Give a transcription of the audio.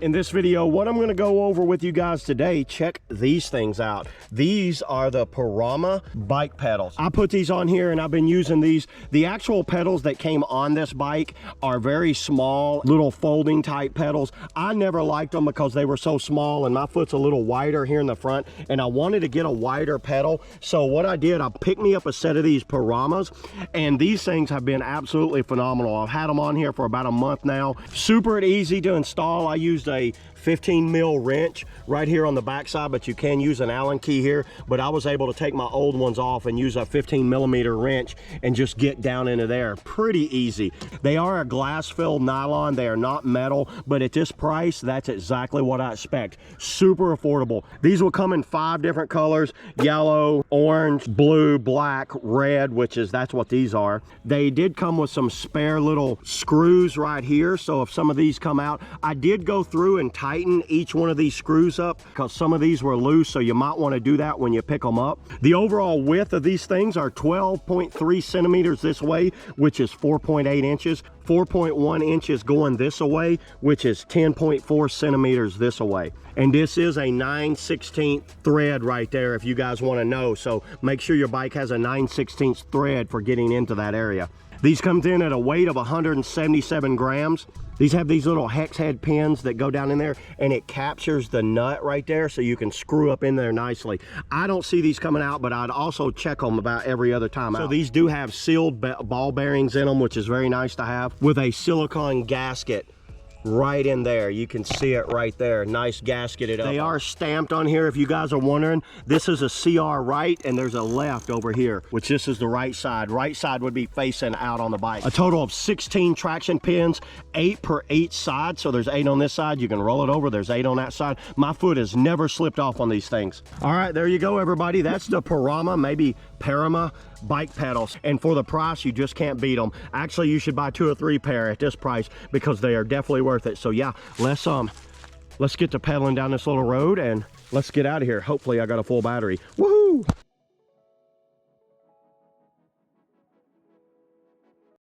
In this video, what I'm going to go over with you guys today, check these things out. These are the Puroma bike pedals. I put these on here and I've been using these. The actual pedals that came on this bike are very small, little folding type pedals. I never liked them because they were so small and my foot's a little wider here in the front, and I wanted to get a wider pedal. So what I did, I picked me up a set of these Puromas, and these things have been absolutely phenomenal. I've had them on here for about a month now. Super easy to install. I used a 15 mil wrench right here on the backside, but you can use an Allen key here. But I was able to take my old ones off and use a 15 millimeter wrench and just get down into there. Pretty easy. They are a glass filled nylon. They are not metal, but at this price, that's exactly what I expect. Super affordable. These will come in 5 different colors: yellow, orange, blue, black, red, that's what these are. They did come with some spare little screws right here, so if some of these come out, I did go through and tighten each one of these screws up because some of these were loose, so you might want to do that when you pick them up. The overall width of these things are 12.3 centimeters this way, which is 4.8 inches, 4.1 inches going this away, which is 10.4 centimeters this away. And this is a 9/16 thread right there, if you guys want to know. So make sure your bike has a 9/16 thread for getting into that area. These comes in at a weight of 177 grams. These have these little hex-head pins that go down in there, and it captures the nut right there so you can screw up in there nicely. I don't see these coming out, but I'd also check them about every other time out. So these do have sealed ball bearings in them, which is very nice to have, with a silicone gasket right in there. You can see it right there. Nice gasketed up. They are stamped on here, if you guys are wondering. This is a CR right, and there's a left over here, which this is the right side. Right side would be facing out on the bike. A total of 16 traction pins, 8 per each side. So there's 8 on this side. You can roll it over. There's 8 on that side. My foot has never slipped off on these things. All right, there you go, everybody. That's the Puroma, maybe Puroma bike pedals, and for the price, you just can't beat them. Actually, you should buy 2 or 3 pair at this price because they are definitely worth it. So yeah, let's get to pedaling down this little road and let's get out of here. Hopefully I got a full battery. Woohoo!